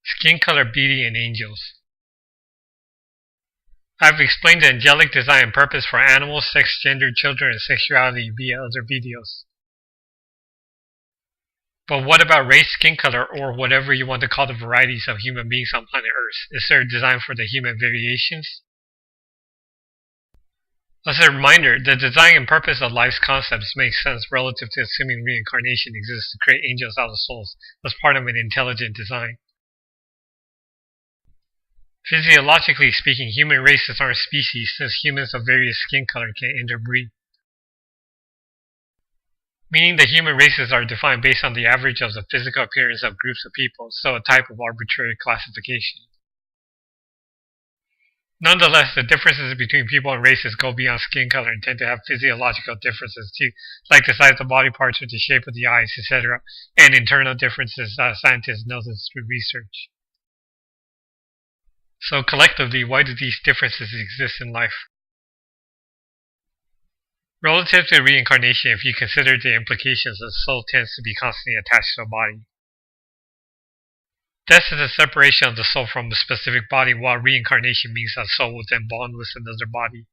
Skin color, beauty, and angels. I've explained the angelic design and purpose for animals, sex, gender, children, and sexuality via other videos. But what about race, skin color, or whatever you want to call the varieties of human beings on planet Earth? Is there a design for the human variations? As a reminder, the design and purpose of life's concepts make sense relative to assuming reincarnation exists to create angels out of souls as part of an intelligent design. Physiologically speaking, human races aren't species, since humans of various skin color can interbreed. Meaning the human races are defined based on the average of the physical appearance of groups of people, so a type of arbitrary classification. Nonetheless, the differences between people and races go beyond skin color and tend to have physiological differences too, like the size of body parts or the shape of the eyes, etc., and internal differences scientists notice through research. So collectively, why do these differences exist in life? Relative to reincarnation, if you consider the implications, the soul tends to be constantly attached to a body. Death is a separation of the soul from a specific body, while reincarnation means that soul will then bond with another body.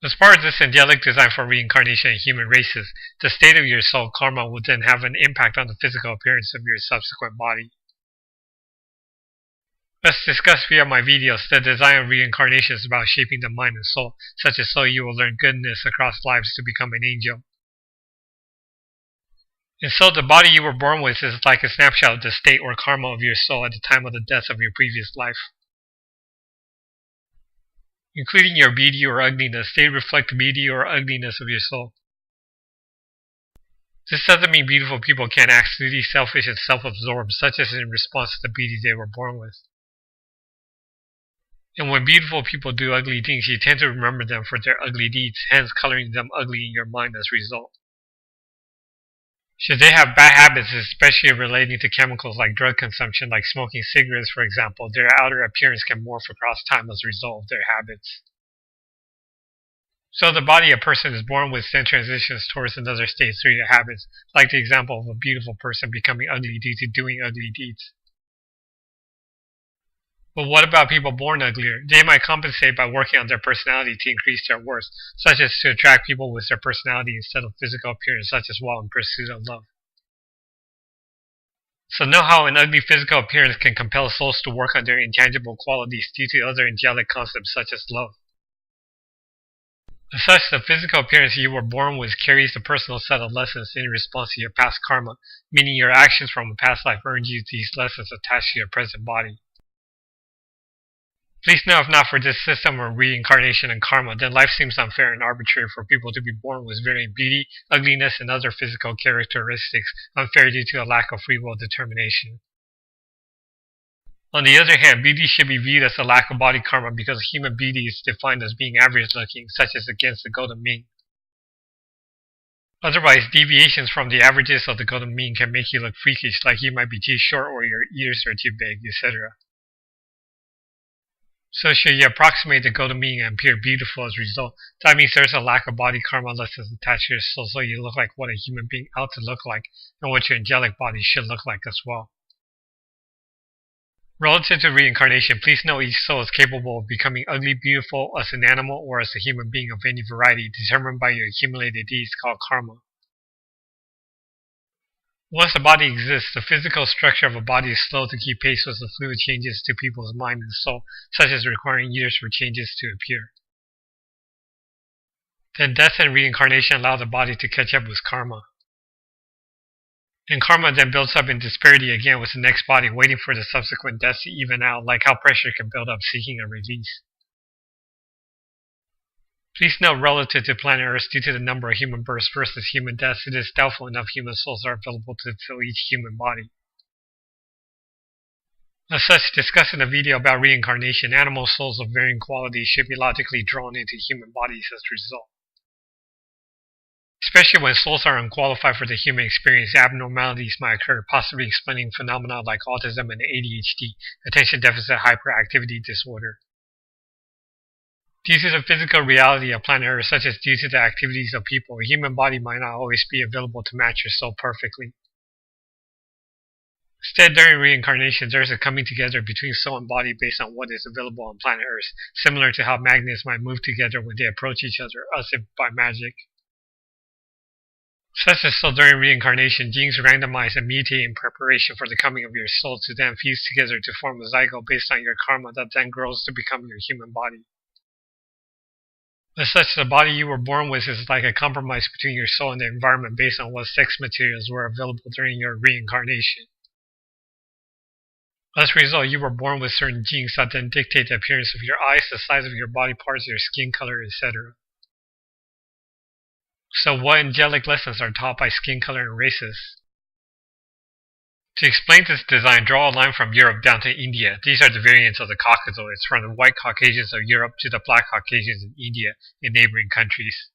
As part of this angelic design for reincarnation in human races, the state of your soul, karma, will then have an impact on the physical appearance of your subsequent body. As discussed via my videos, the design of reincarnation is about shaping the mind and soul, such as so you will learn goodness across lives to become an angel. And so the body you were born with is like a snapshot of the state or karma of your soul at the time of the death of your previous life. Including your beauty or ugliness, they reflect the beauty or ugliness of your soul. This doesn't mean beautiful people can't act snooty, selfish, and self-absorbed, such as in response to the beauty they were born with. And when beautiful people do ugly things, you tend to remember them for their ugly deeds, hence coloring them ugly in your mind as a result. Should they have bad habits, especially relating to chemicals like drug consumption, like smoking cigarettes for example, their outer appearance can morph across time as a result of their habits. So the body a person is born with then transitions towards another state through their habits, like the example of a beautiful person becoming ugly due to doing ugly deeds. But what about people born uglier? They might compensate by working on their personality to increase their worth, such as to attract people with their personality instead of physical appearance, such as while in pursuit of love. So know how an ugly physical appearance can compel souls to work on their intangible qualities due to other angelic concepts such as love. As such, the physical appearance you were born with carries a personal set of lessons in response to your past karma, meaning your actions from a past life earned you these lessons attached to your present body. Please know if not for this system of reincarnation and karma, then life seems unfair and arbitrary for people to be born with varying beauty, ugliness, and other physical characteristics, unfair due to a lack of free will determination. On the other hand, beauty should be viewed as a lack of body karma because human beauty is defined as being average looking, such as against the golden mean. Otherwise, deviations from the averages of the golden mean can make you look freakish, like you might be too short or your ears are too big, etc. So should you approximate the golden mean and appear beautiful as a result, that means there's a lack of body karma lessons attached to your soul, so you look like what a human being ought to look like, and what your angelic body should look like as well. Relative to reincarnation, please know each soul is capable of becoming ugly beautiful as an animal or as a human being of any variety, determined by your accumulated deeds called karma. Once a body exists, the physical structure of a body is slow to keep pace with the fluid changes to people's mind and soul, such as requiring years for changes to appear. Then death and reincarnation allow the body to catch up with karma. And karma then builds up in disparity again with the next body, waiting for the subsequent deaths to even out, like how pressure can build up seeking a release. Please note, relative to planet Earth, due to the number of human births versus human deaths, it is doubtful enough human souls are available to fill each human body. As such, discussed in a video about reincarnation, animal souls of varying qualities should be logically drawn into human bodies as a result. Especially when souls are unqualified for the human experience, abnormalities might occur, possibly explaining phenomena like autism and ADHD, attention deficit hyperactivity disorder. Due to the physical reality of planet Earth, such as due to the activities of people, a human body might not always be available to match your soul perfectly. Instead, during reincarnation, there is a coming together between soul and body based on what is available on planet Earth, similar to how magnets might move together when they approach each other, as if by magic. Such as so during reincarnation, genes randomize and mutate in preparation for the coming of your soul to then fuse together to form a zygote based on your karma that then grows to become your human body. As such, the body you were born with is like a compromise between your soul and the environment based on what sex materials were available during your reincarnation. As a result, you were born with certain genes that then dictate the appearance of your eyes, the size of your body parts, your skin color, etc. So what angelic lessons are taught by skin color and races? To explain this design, draw a line from Europe down to India. These are the variants of the Caucasoids, from the white Caucasians of Europe to the black Caucasians in India and neighboring countries.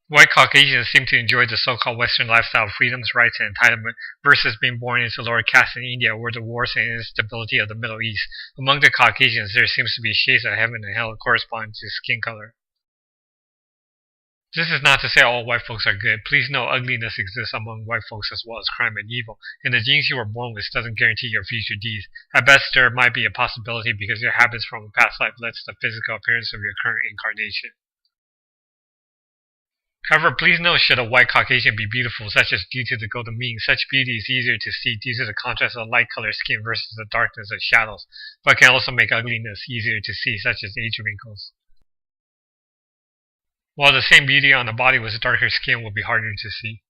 White Caucasians seem to enjoy the so-called Western lifestyle of freedoms, rights, and entitlement versus being born into lower castes in India or the wars and instability of the Middle East. Among the Caucasians, there seems to be shades of heaven and hell corresponding to skin color. This is not to say all white folks are good. Please know ugliness exists among white folks as well as crime and evil, and the genes you were born with doesn't guarantee your future deeds. At best, there might be a possibility because your habits from a past life led to the physical appearance of your current incarnation. However, please note, should a white Caucasian be beautiful, such as due to the golden mean, such beauty is easier to see due to the contrast of light-colored skin versus the darkness of shadows, but can also make ugliness easier to see, such as age wrinkles. While the same beauty on the body with darker skin will be harder to see.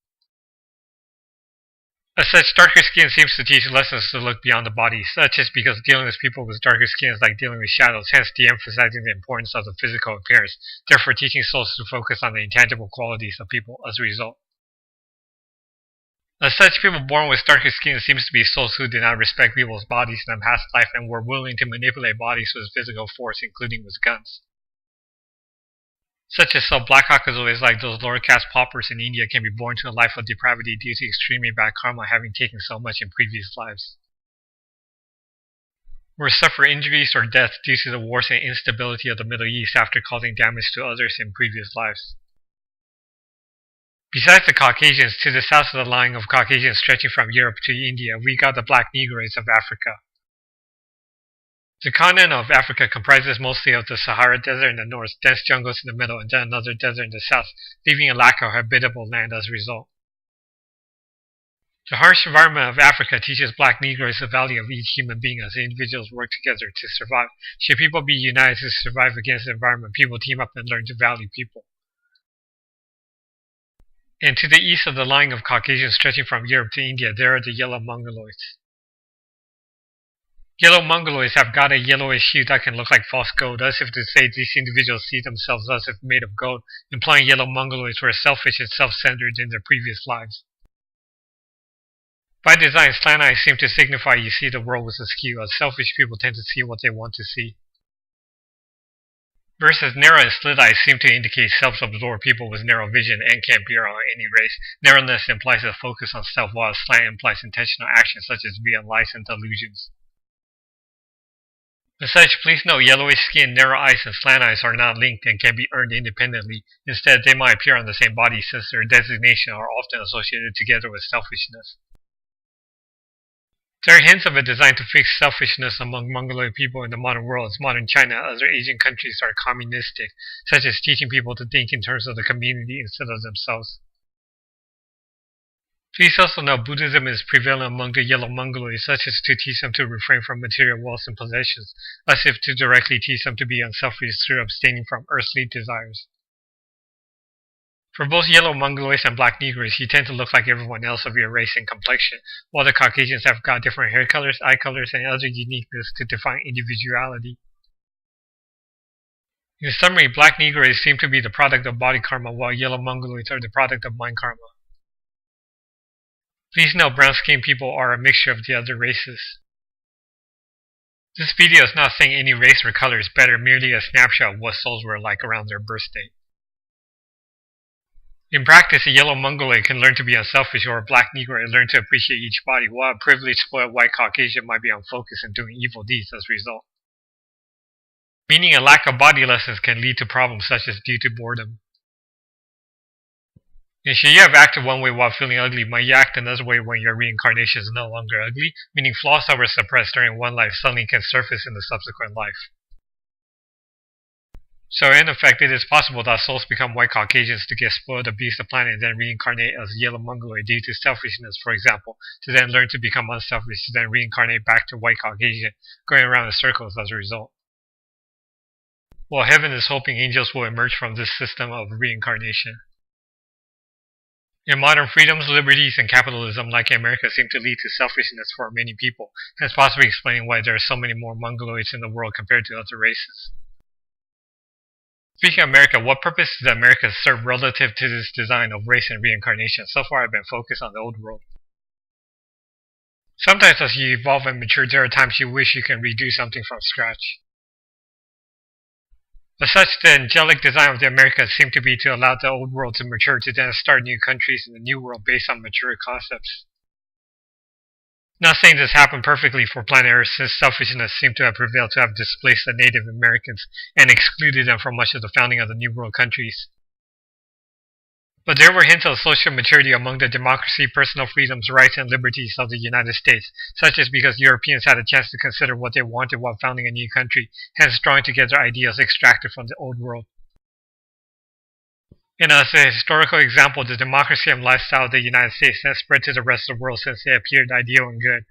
As such, darker skin seems to teach lessons to look beyond the body, such as because dealing with people with darker skin is like dealing with shadows, hence de-emphasizing the importance of the physical appearance, therefore teaching souls to focus on the intangible qualities of people as a result. As such, people born with darker skin seems to be souls who did not respect people's bodies in a past life and were willing to manipulate bodies with physical force, including with guns. Such as so black Caucasoids like those lower caste paupers in India can be born to a life of depravity due to extremely bad karma having taken so much in previous lives. Or suffer injuries or death due to the wars and instability of the Middle East after causing damage to others in previous lives. Besides the Caucasians, to the south of the line of Caucasians stretching from Europe to India, we got the black Negroids of Africa. The continent of Africa comprises mostly of the Sahara Desert in the north, dense jungles in the middle, and then another desert in the south, leaving a lack of habitable land as a result. The harsh environment of Africa teaches black Negroes the value of each human being as individuals work together to survive. Should people be united to survive against the environment, people team up and learn to value people. And to the east of the line of Caucasians stretching from Europe to India, there are the yellow Mongoloids. Yellow Mongoloids have got a yellowish hue that can look like false gold, as if to say these individuals see themselves as if made of gold, implying yellow Mongoloids were selfish and self-centered in their previous lives. By design, slant eyes seem to signify you see the world with askew, as selfish people tend to see what they want to see. Versus narrow and slit eyes seem to indicate self-absorbed people with narrow vision and can appear on any race. Narrowness implies a focus on self, while slant implies intentional action such as via lies and delusions. As such, please note yellowish skin, narrow eyes, and slant eyes are not linked and can be earned independently. Instead, they might appear on the same body since their designation are often associated together with selfishness. There are hints of a design to fix selfishness among Mongoloid people in the modern world, as modern China and other Asian countries are communistic, such as teaching people to think in terms of the community instead of themselves. Please also note Buddhism is prevalent among the yellow Mongoloids, such as to teach them to refrain from material wealth and possessions, as if to directly teach them to be unselfish through abstaining from earthly desires. For both yellow Mongoloids and black Negroes, you tend to look like everyone else of your race and complexion, while the Caucasians have got different hair colors, eye colors, and other uniqueness to define individuality. In summary, black Negroes seem to be the product of body karma, while yellow Mongoloids are the product of mind karma. Please note brown-skinned people are a mixture of the other races. This video is not saying any race or color is better, merely a snapshot of what souls were like around their birth date. In practice, a yellow Mongoloid can learn to be unselfish, or a black Negroid learn to appreciate each body, while a privileged, spoiled white Caucasian might be unfocused and doing evil deeds as a result. Meaning a lack of body lessons can lead to problems such as due to boredom. And should you have acted one way while feeling ugly, might you act another way when your reincarnation is no longer ugly? Meaning flaws that were suppressed during one life suddenly can surface in the subsequent life. So in effect, it is possible that souls become white Caucasians to get spoiled, abuse the planet, and then reincarnate as yellow Mongoloid due to selfishness, for example, to then learn to become unselfish, to then reincarnate back to white Caucasian, going around in circles as a result. Well, heaven is hoping angels will emerge from this system of reincarnation. In modern freedoms, liberties, and capitalism like America seem to lead to selfishness for many people, hence possibly explaining why there are so many more Mongoloids in the world compared to other races. Speaking of America, what purpose does America serve relative to this design of race and reincarnation? So far I've been focused on the old world. Sometimes as you evolve and mature, there are times you wish you can redo something from scratch. As such, the angelic design of the Americas seemed to be to allow the old world to mature to then start new countries in the new world based on mature concepts. Not saying this happened perfectly for planet Earth, since selfishness seemed to have prevailed to have displaced the Native Americans and excluded them from much of the founding of the New World countries. But there were hints of social maturity among the democracy, personal freedoms, rights, and liberties of the United States, such as because Europeans had a chance to consider what they wanted while founding a new country, hence drawing together ideas extracted from the old world. And as a historical example, the democracy and lifestyle of the United States has spread to the rest of the world since they appeared ideal and good.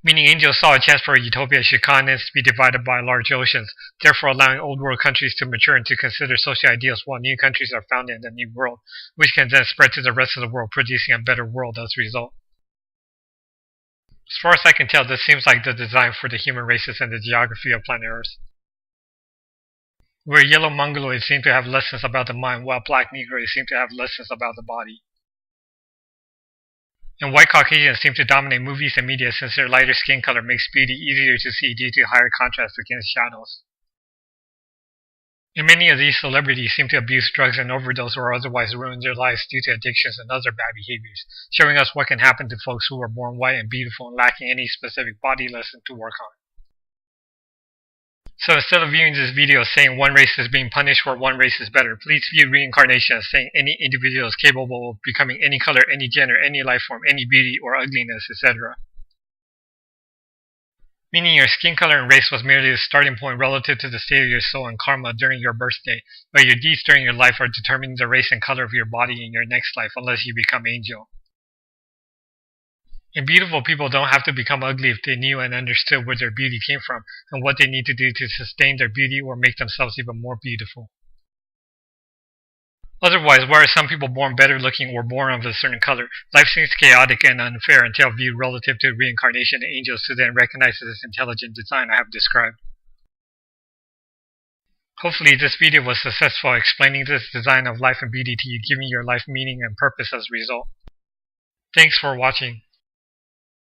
Meaning angels saw a chance for a utopia should continents be divided by large oceans, therefore allowing old world countries to mature and to consider social ideals while new countries are founded in the new world, which can then spread to the rest of the world, producing a better world as a result. As far as I can tell, this seems like the design for the human races and the geography of planet Earth, where yellow Mongoloids seem to have lessons about the mind, while black Negroids seem to have lessons about the body. And white Caucasians seem to dominate movies and media since their lighter skin color makes beauty easier to see due to higher contrast against shadows. And many of these celebrities seem to abuse drugs and overdose or otherwise ruin their lives due to addictions and other bad behaviors, showing us what can happen to folks who are born white and beautiful and lacking any specific body lesson to work on. So instead of viewing this video as saying one race is being punished or one race is better, please view reincarnation as saying any individual is capable of becoming any color, any gender, any life form, any beauty or ugliness, etc. Meaning your skin color and race was merely the starting point relative to the state of your soul and karma during your birthday, but your deeds during your life are determining the race and color of your body in your next life unless you become angel. And beautiful people don't have to become ugly if they knew and understood where their beauty came from and what they need to do to sustain their beauty or make themselves even more beautiful. Otherwise, why are some people born better looking or born of a certain color? Life seems chaotic and unfair until viewed relative to reincarnation and angels to then recognize this intelligent design I have described. Hopefully this video was successful explaining this design of life and beauty to you, giving your life meaning and purpose as a result. Thanks for watching.